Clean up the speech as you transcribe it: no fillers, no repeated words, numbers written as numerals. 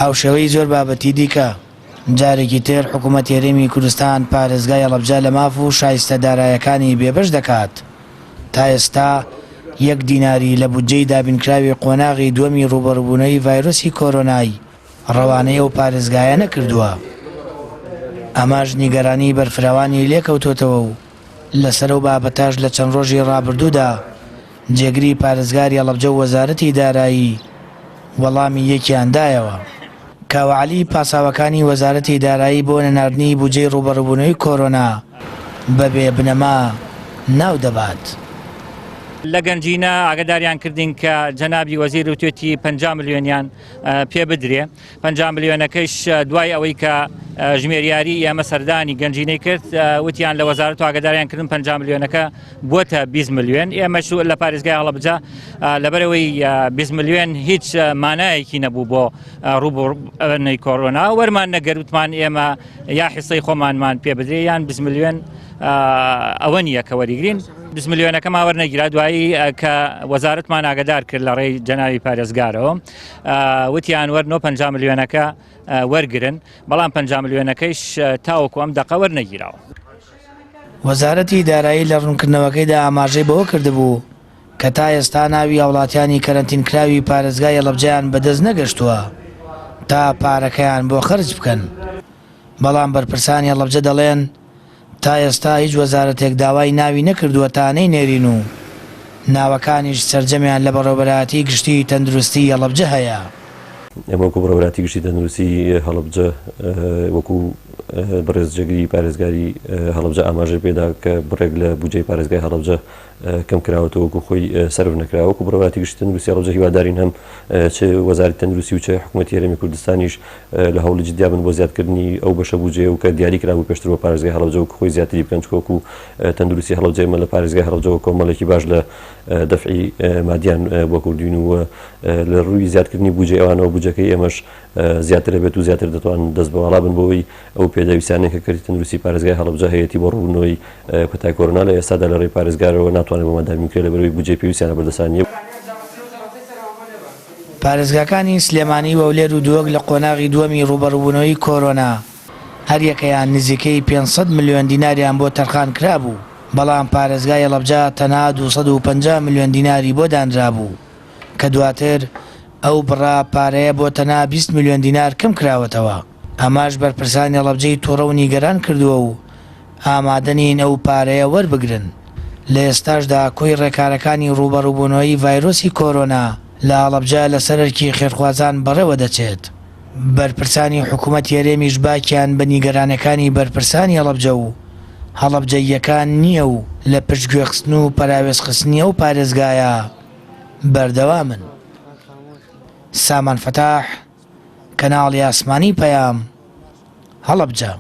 هاوشێوەی زۆر بابەتی دیکە. جارێکی تر حکوومەت هێرێمی کوردستان پارێزگای هەڵەبجە لە ماف و شایستە دارایەکانی بێبەش دەکات. تا ئێستا 1 دیناری لە بودجەی دابینکراوی قۆناغی دووەمی ڕوبەڕووبوونەوەی ڤایرۆسی کۆرۆنای ڕەوانەیە و پارێزگایە نەکردووە. ئەماش نیگەرانی بەرفراوانی لێکەوتۆتەوە و لەسەر ئەو بابەتاش لە چەند ڕۆژی ڕابردوودا جێگری پارێزگاری هەڵەبجە و وەزارەتی دارایی وەڵامی یەکیاندایەوە. کاوەعەلی پاساوەکانی وەزارەتی دارایی بۆ نەناردنی بودجەی ڕوبەڕووبوونەوەی کۆرۆنا بەبێ بنەما ناو دەبات. لە گەنجینە ئاگاداریان کردین کە جەنابی وەزیر وتوێتی 50 ملیۆنیان پێ بدرێ. 50 ملیۆنەکەش دوای ئەوەی کە ژمێریاری ئێمە سەردانی گەنجینەی کرد وتیان لە وەزارەت و ئاگاداریان کردن 50 ملیۆنەکە بووەتە 20 ملیۆن. ئێمەش لە پارێزگای هەڵەبجە لەبەرەوەی 20 ملیۆن هیچ مانایەکی نەبوو بۆ ڕووبوونەوەی کۆرۆنا وەرمان نەگەروتمان ئێمە یا حیسەی خۆمانمان پێ بدرێ یان 20 ملیۆن ئەوە نییە کە وەریگرین. 20 ملیۆنەکە ماوەرنەگیرا دوایی کە وەزارەتمان ئاگادار کرد لە ڕێی جەناوی پارێزگارەوە وتیان وەرنۆ 50 ملیۆنەکە وەرگرن بەڵام 50 ملیۆنەکەیش تاوەکو ئەم دەقە وەرنەگیراوە. وەزارەتی دارایی لە ڕوونکردنەوەکەیدا ئاماژەی بەوە کردبوو کە تا ئێستا ناوی هاوڵاتیانی کەرەنتینکراوی پارێزگای هەڵەبجەیان بەدەست نەگەشتووە تا پارەکەیان بۆ خەرج بکەن. بەڵام بەرپرسانی هەڵەبجە دەڵێن تا ئێستا هیچ وەزارەتێک داوای ناوی نەکردووە تا نەینێرین و ناوەکانیش سەرجەمیان لە بەڕێوەبەراتی گشتی تەندروستی هەڵەبجە هەیە. ئەمە وەکو بەڕێوەبەراتی گشتی تەندروستی هەڵەبجە وەکو بەڕێزجێگری پارێزگاری هەڵەبجە ئاماژە پێدا کە بڕێک لە بودجەی پارێزگای هەڵەبجە کەم کراوەتەوە وەکو خۆی سەرف نەکراوە. وەکو بەڕێوەبەراتی گشتی تەندروستی هەڵەبجە هیوادارین هەم چ وەزارەتی تەندروستی و چ حکوومەتی هەرێمی کوردستانیش لە هەوڵی جدیا بن بۆ زیادکردنی ئەو بەشە بودجێ و کە دیاری کرابوو پێشتر بۆ پارێزگای هەڵەبجە وەکو خۆی زیاتری بکەن چکۆکو تەندروستی هەڵەبجە ئێمە لە پارێزگای هەڵەبجەوە کۆمەڵێکی باش لە دەفعی مادیان بۆ کردوین و لە ڕووی زیادکردنی بودجێ ئەوانەوە بودجەکەی ئێمەش زیاتر بێت و زیاتر دەتوان دەست بەواڵا بن بۆەوەی ئەو پێداویستانێک کە کردی تەندروستی پارێزگای هەڵەبجە هەیەی بۆ ڕوونەوەی پەتای کۆرۆنا لە ئێستادا لە ڕێی پارێزگارەوە ناتوانێت بۆ مادامیکرێت لەبەرەوەی بودجێ پێویستیانە بەردەستانیە. پارێزگاکانی سلێمانی وەولێر و دووەک لە قۆناغی دووەمی ڕوبەڕووبوونەوەی کۆرۆنا هەر یەکەیان نزیکەی 500 ملیۆن دیناریان بۆ تەرخان کرابوو بەڵام پارێزگای هەڵەبجە تەنها 250 ملیۆن دیناری بۆ دانرابوو کە دواتر ئەو بڕا پارەیە بۆ تەنها 20 ملیۆن دینار کەم کراوەتەوە. ئەماش بەرپرسانی هەڵەبجەی تووڕە و نیگەران کردووە و ئامادەنین ئەو پارەیە وەربگرن. لە ئێستاشدا کۆی ڕێکارەکانی ڕوبەڕووبوونەوەی ڤایرۆسی کۆرۆنا لە هەڵەبجە لە سەرەرکی خێرخوازان بەڕێوە دەچێت. بەرپرسانی حکوومەت هێرێمیش باکیان بە نیگەرانەکانی بەرپرسانی هەڵەبجە و هەڵەبجەیەکان نییە و لە پشتگوێخستن و پەراوێزخستنی ئەو پارێزگایە بەردەوامن. سامان فەتاح، کەناڵی ئاسمانی پەیام، هەڵەبجە.